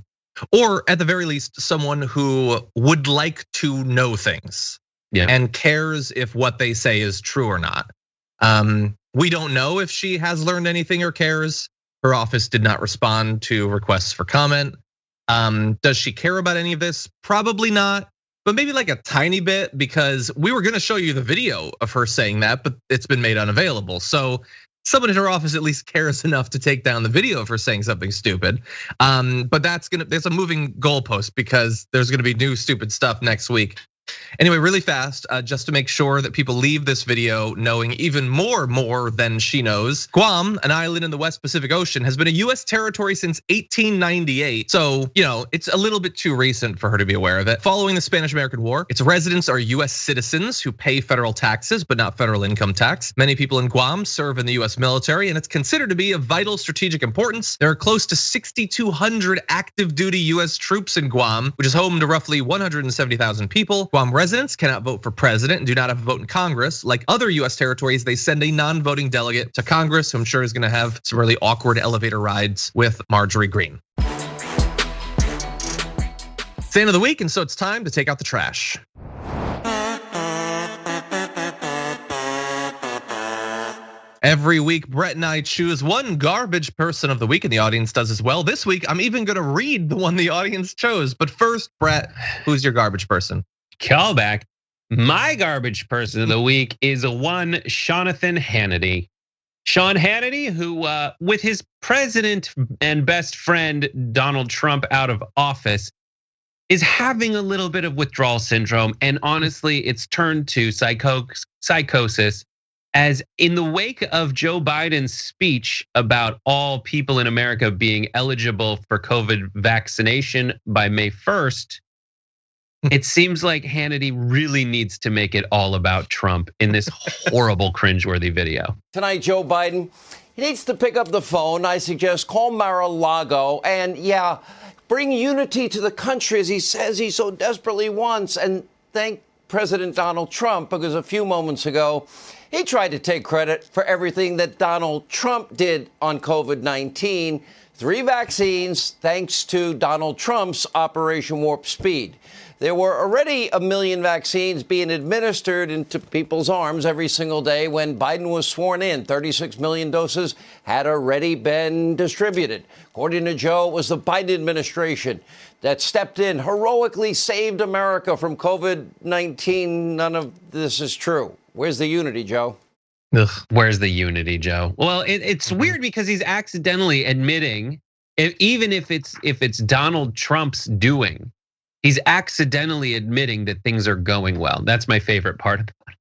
or at the very least, someone who would like to know things and cares if what they say is true or not. We don't know if she has learned anything or cares. Her office did not respond to requests for comment. Does she care about any of this? Probably not. But maybe like a tiny bit, because we were gonna show you the video of her saying that, but it's been made unavailable. So someone in her office at least cares enough to take down the video of her saying something stupid. But there's a moving goalpost because there's gonna be new stupid stuff next week. Anyway, really fast, just to make sure that people leave this video knowing even more than she knows. Guam, an island in the West Pacific Ocean, has been a US territory since 1898. So, it's a little bit too recent for her to be aware of it. Following the Spanish-American War, its residents are US citizens who pay federal taxes, but not federal income tax. Many people in Guam serve in the US military, and it's considered to be of vital strategic importance. There are close to 6,200 active duty US troops in Guam, which is home to roughly 170,000 people. Guam residents cannot vote for president and do not have a vote in Congress. Like other US territories, they send a non-voting delegate to Congress, who I'm sure is gonna have some really awkward elevator rides with Marjorie Greene. It's the end of the week, and so it's time to take out the trash. Every week, Brett and I choose one garbage person of the week, and the audience does as well. This week, I'm even gonna read the one the audience chose. But first, Brett, who's your garbage person?
Callback. My garbage person of the week is one Jonathan Hannity. Sean Hannity, who with his president and best friend Donald Trump out of office, is having a little bit of withdrawal syndrome. And honestly, it's turned to psychosis. As in the wake of Joe Biden's speech about all people in America being eligible for COVID vaccination by May 1st, it seems like Hannity really needs to make it all about Trump in this horrible, cringeworthy video.
Tonight, Joe Biden, he needs to pick up the phone. I suggest call Mar-a-Lago and bring unity to the country as he says he so desperately wants. And thank President Donald Trump, because a few moments ago, he tried to take credit for everything that Donald Trump did on COVID-19. 3 vaccines thanks to Donald Trump's Operation Warp Speed. There were already 1 million vaccines being administered into people's arms every single day when Biden was sworn in. 36 million doses had already been distributed. According to Joe, it was the Biden administration that stepped in, heroically saved America from COVID-19. None of this is true. Where's the unity, Joe?
Ugh, where's the unity, Joe? Well, it's weird because he's accidentally admitting, even if it's Donald Trump's doing, he's accidentally admitting that things are going well. That's my favorite part about it.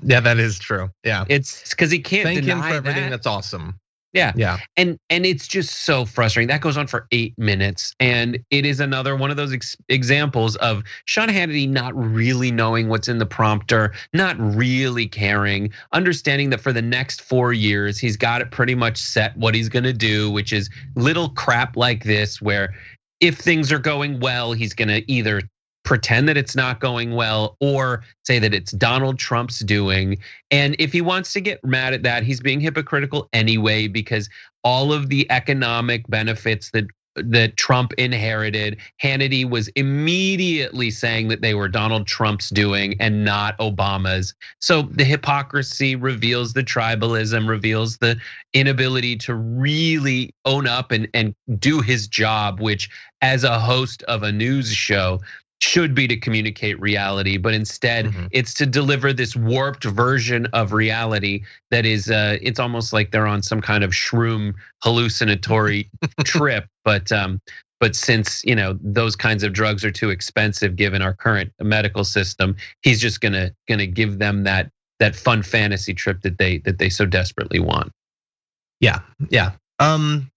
Yeah, that is true. Yeah,
it's because he can't
thank
deny
him for everything.
that.
That's awesome.
Yeah. And it's just so frustrating. That goes on for 8 minutes. And it is another one of those examples of Sean Hannity not really knowing what's in the prompter, not really caring, understanding that for the next 4 years, he's got it pretty much set what he's gonna do, which is little crap like this, where if things are going well, he's gonna either pretend that it's not going well or say that it's Donald Trump's doing. And if he wants to get mad at that, he's being hypocritical anyway, because all of the economic benefits that Trump inherited, Hannity was immediately saying that they were Donald Trump's doing and not Obama's. So the hypocrisy reveals the tribalism, reveals the inability to really own up and do his job, which as a host of a news show should be to communicate reality, but instead it's to deliver this warped version of reality that is, it's almost like they're on some kind of shroom hallucinatory trip. But since those kinds of drugs are too expensive given our current medical system, he's just gonna give them that fun fantasy trip that they so desperately want.
Yeah. And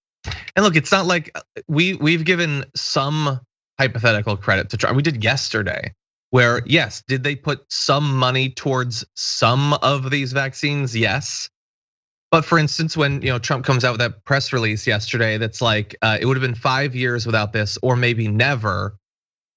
look, it's not like we've given some hypothetical credit to Trump. We did yesterday, where yes, did they put some money towards some of these vaccines? Yes. But for instance, when Trump comes out with that press release yesterday, that's like it would have been 5 years without this, or maybe never.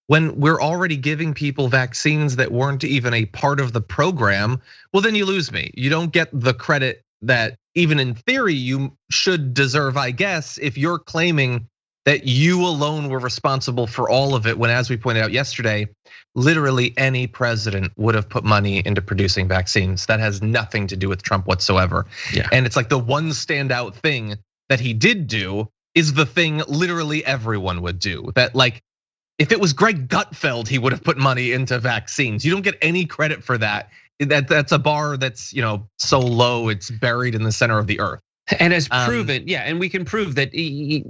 When we're already giving people vaccines that weren't even a part of the program, well, then you lose me. You don't get the credit that even in theory you should deserve, I guess, if you're claiming that you alone were responsible for all of it, when, as we pointed out yesterday, literally any president would have put money into producing vaccines. That has nothing to do with Trump whatsoever.
Yeah.
And it's like the one standout thing that he did do is the thing literally everyone would do. That, like, if it was Greg Gutfeld, he would have put money into vaccines. You don't get any credit for that. That's a bar that's so low it's buried in the center of the earth.
And as proven, and we can prove that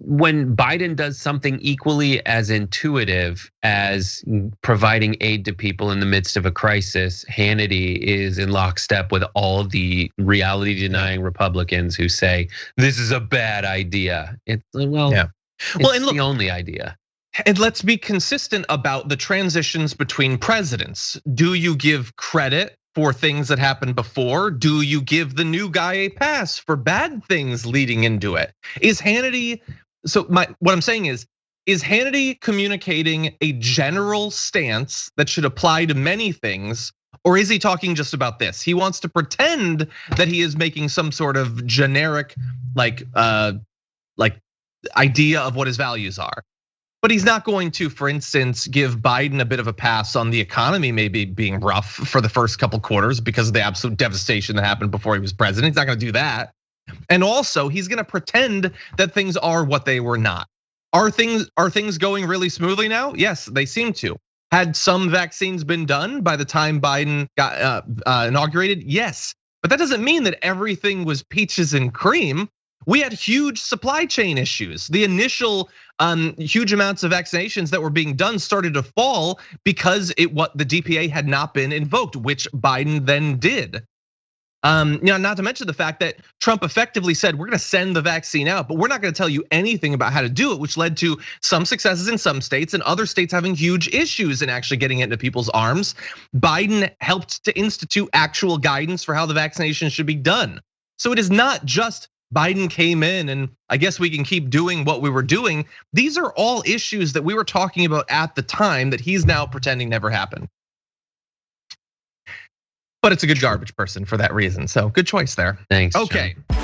when Biden does something equally as intuitive as providing aid to people in the midst of a crisis, Hannity is in lockstep with all the reality-denying Republicans who say this is a bad idea. It's the only idea.
And let's be consistent about the transitions between presidents. Do you give credit for things that happened before? Do you give the new guy a pass for bad things leading into it? Is Hannity, what I'm saying is Hannity communicating a general stance that should apply to many things, or is he talking just about this? He wants to pretend that he is making some sort of generic like idea of what his values are. But he's not going to, for instance, give Biden a bit of a pass on the economy maybe being rough for the first couple quarters because of the absolute devastation that happened before he was president. He's not going to do that. And also, he's gonna pretend that things are what they were not. Are things going really smoothly now? Yes, they seem to. Had some vaccines been done by the time Biden got inaugurated? Yes, but that doesn't mean that everything was peaches and cream. We had huge supply chain issues. The initial huge amounts of vaccinations that were being done started to fall because what the DPA had not been invoked, which Biden then did. Not to mention the fact that Trump effectively said, we're gonna send the vaccine out, but we're not gonna tell you anything about how to do it, which led to some successes in some states and other states having huge issues in actually getting it into people's arms. Biden helped to institute actual guidance for how the vaccination should be done. So it is not just Biden came in and I guess we can keep doing what we were doing. These are all issues that we were talking about at the time that he's now pretending never happened. But it's a good garbage person for that reason. So good choice there.
Thanks.
Okay.
John.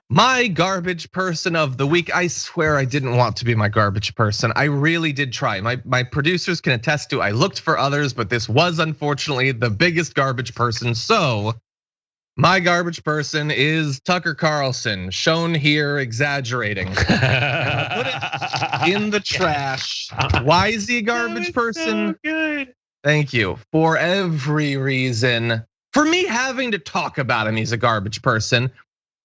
My garbage person of the week. I swear I didn't want to be my garbage person. I really did try. My producers can attest to I looked for others, but this was unfortunately the biggest garbage person. So my garbage person is Tucker Carlson, shown here exaggerating. Put it in the trash. Why is he a garbage person?
So good.
Thank you. For every reason. For me having to talk about him, he's a garbage person.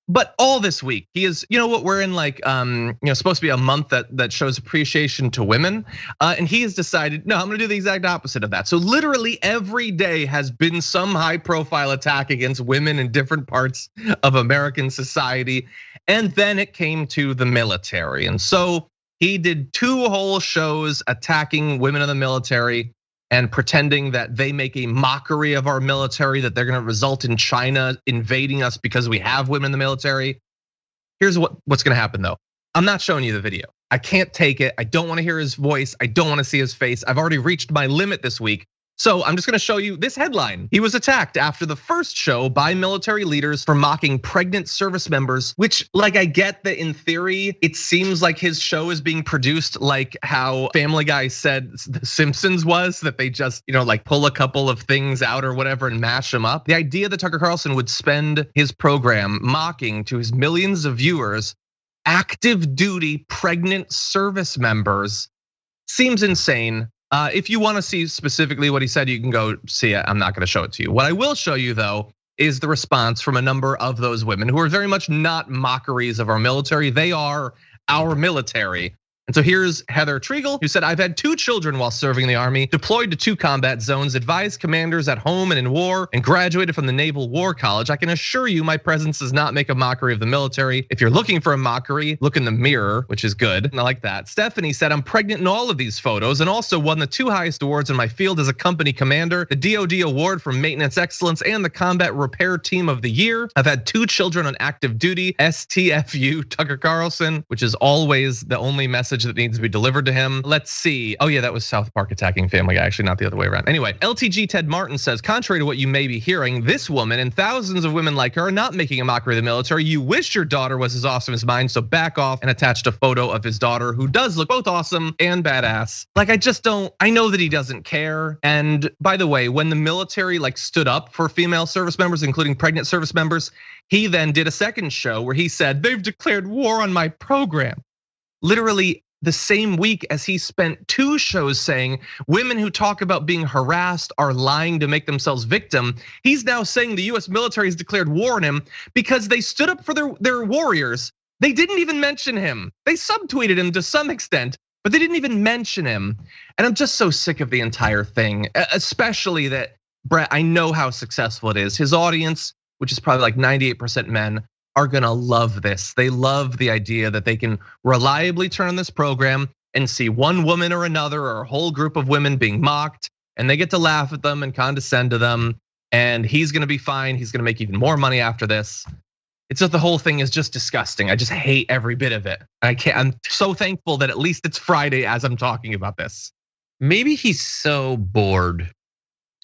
But all this week, he is, you know what, we're in like, supposed to be a month that shows appreciation to women. And he has decided, no, I'm gonna do the exact opposite of that. So literally every day has been some high profile attack against women in different parts of American society. And then it came to the military. And so he did 2 whole shows attacking women in the military and pretending that they make a mockery of our military, that they're gonna result in China invading us because we have women in the military. Here's what's gonna happen though. I'm not showing you the video. I can't take it. I don't wanna hear his voice. I don't wanna see his face. I've already reached my limit this week. So I'm just gonna show you this headline. He was attacked after the first show by military leaders for mocking pregnant service members, which like I get that in theory, it seems like his show is being produced like how Family Guy said The Simpsons was, that they just like pull a couple of things out or whatever and mash them up. The idea that Tucker Carlson would spend his program mocking to his millions of viewers active duty pregnant service members seems insane. If you want to see specifically what he said, you can go see it. I'm not going to show it to you. What I will show you though is the response from a number of those women who are very much not mockeries of our military. They are our military. And so here's Heather Triegel, who said, I've had 2 children while serving in the Army, deployed to 2 combat zones, advised commanders at home and in war, and graduated from the Naval War College. I can assure you my presence does not make a mockery of the military. If you're looking for a mockery, look in the mirror, which is good. And I like that. Stephanie said, I'm pregnant in all of these photos and also won the 2 highest awards in my field as a company commander, the DoD Award for Maintenance Excellence and the Combat Repair Team of the Year. I've had 2 children on active duty, STFU, Tucker Carlson, which is always the only message that needs to be delivered to him. Let's see. Oh yeah, that was South Park attacking Family Guy, actually not the other way around. Anyway, LTG Ted Martin says, contrary to what you may be hearing, this woman and thousands of women like her are not making a mockery of the military. You wish your daughter was as awesome as mine, so back off, and attached a photo of his daughter who does look both awesome and badass. Like I know that he doesn't care. And by the way, when the military like stood up for female service members, including pregnant service members, he then did a second show where he said, they've declared war on my program. Literally the same week as he spent 2 shows saying women who talk about being harassed are lying to make themselves victim. He's now saying the US military has declared war on him because they stood up for their warriors. They didn't even mention him. They subtweeted him to some extent, but they didn't even mention him. And I'm just so sick of the entire thing, especially that, Brett, I know how successful it is. His audience, which is probably like 98% men, are gonna love this. They love the idea that they can reliably turn on this program and see one woman or another or a whole group of women being mocked, and they get to laugh at them and condescend to them. And he's gonna be fine. He's gonna make even more money after this. It's just the whole thing is just disgusting. I just hate every bit of it. I'm so thankful that at least it's Friday as I'm talking about this.
Maybe he's so bored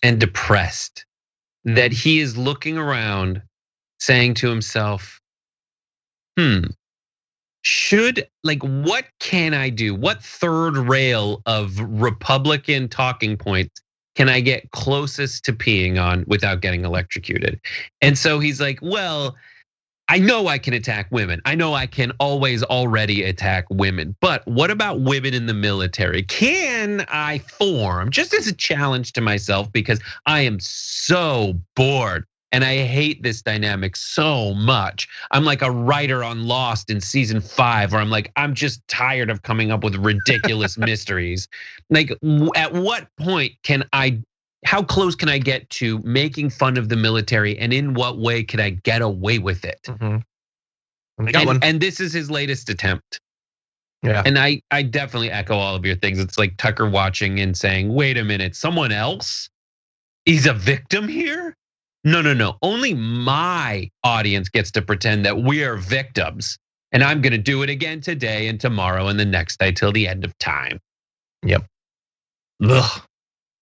and depressed that he is looking around saying to himself, what can I do? What third rail of Republican talking points can I get closest to peeing on without getting electrocuted? And so he's like, well, I know I can attack women. I know I can always already attack women. But what about women in the military? Can I form, just as a challenge to myself, because I am so bored and I hate this dynamic so much. I'm like a writer on Lost in season 5, where I'm like, I'm just tired of coming up with ridiculous mysteries. Like, at what point how close can I get to making fun of the military, and in what way could I get away with it? And this is his latest attempt.
Yeah.
And I definitely echo all of your things. It's like Tucker watching and saying, wait a minute, someone else is a victim here? No. Only my audience gets to pretend that we are victims. And I'm gonna do it again today and tomorrow and the next day till the end of time.
Yep. Ugh.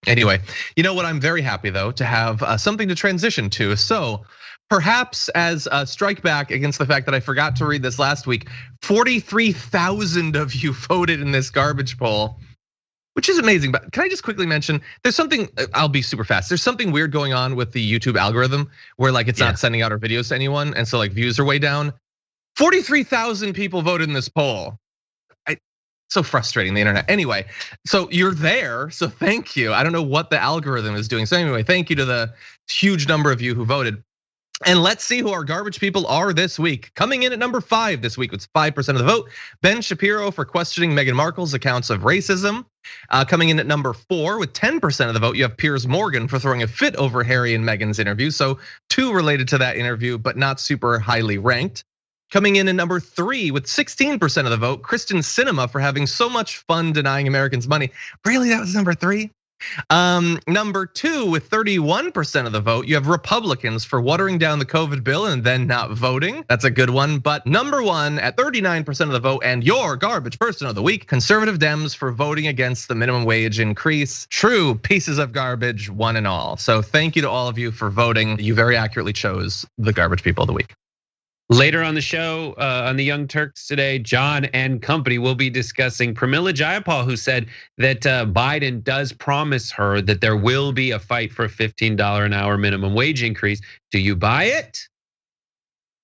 Anyway, you know what? I'm very happy though to have something to transition to. So perhaps as a strike back against the fact that I forgot to read this last week, 43,000 of you voted in this garbage poll, which is amazing. But can I just quickly mention, there's something, I'll be super fast. There's something weird going on with the YouTube algorithm where like it's not sending out our videos to anyone. And so like views are way down. 43,000 people voted in this poll. So frustrating, the internet. Anyway, so you're there, so thank you. I don't know what the algorithm is doing. So anyway, thank you to the huge number of you who voted. And let's see who our garbage people are this week. Coming in at number 5 this week with 5% of the vote, Ben Shapiro for questioning Meghan Markle's accounts of racism. Coming in at number 4 with 10% of the vote, you have Piers Morgan for throwing a fit over Harry and Meghan's interview. So 2 related to that interview, but not super highly ranked. Coming in at number 3 with 16% of the vote, Kristen Sinema for having so much fun denying Americans money. Really, that was number 3? Number 2 with 31% of the vote, you have Republicans for watering down the COVID bill and then not voting. That's a good one. But number 1 at 39% of the vote, and your garbage person of the week, conservative Dems for voting against the minimum wage increase. True pieces of garbage, one and all. So thank you to all of you for voting. You very accurately chose the garbage people of the week.
Later on the show, on the Young Turks today, John and company will be discussing Pramila Jayapal, who said that Biden does promise her that there will be a fight for a $15 an hour minimum wage increase. Do you buy it?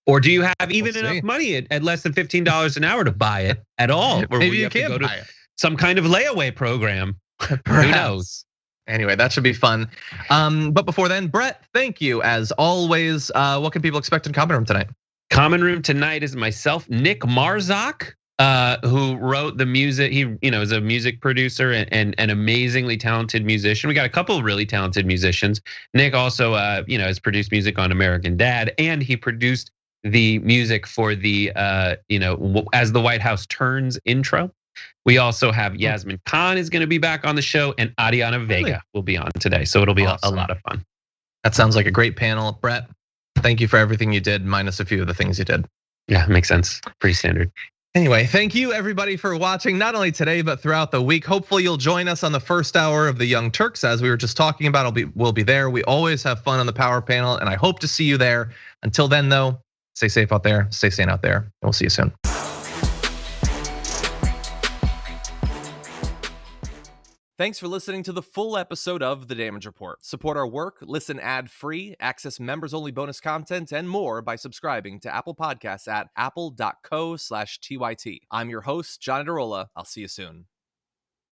Or do you have even enough money at less than $15 an hour to buy it at all? Or
maybe you can't buy it.
Some kind of layaway program.
Perhaps.
Who knows?
Anyway, that should be fun. But before then, Brett, thank you as always. What can people expect in Common Room tonight?
Common Room tonight is myself, Nick Marzak, who wrote the music. He, is a music producer and an amazingly talented musician. We got a couple of really talented musicians. Nick also, has produced music on American Dad, and he produced the music for the, As the White House Turns intro. We also have Yasmin Khan is going to be back on the show, and Ariana Vega will be on today. So it'll be a lot of fun.
That sounds like a great panel, Brett. Thank you for everything you did, minus a few of the things you did.
Yeah, makes sense. Pretty standard.
Anyway, thank you everybody for watching, not only today, but throughout the week. Hopefully you'll join us on the first hour of the Young Turks, as we were just talking about. We'll be there. We always have fun on the Power Panel, and I hope to see you there. Until then, though, stay safe out there, stay sane out there, and we'll see you soon.
Thanks for listening to the full episode of The Damage Report. Support our work, listen ad-free, access members-only bonus content, and more by subscribing to Apple Podcasts at apple.co/TYT. I'm your host, John Derola. I'll see you soon.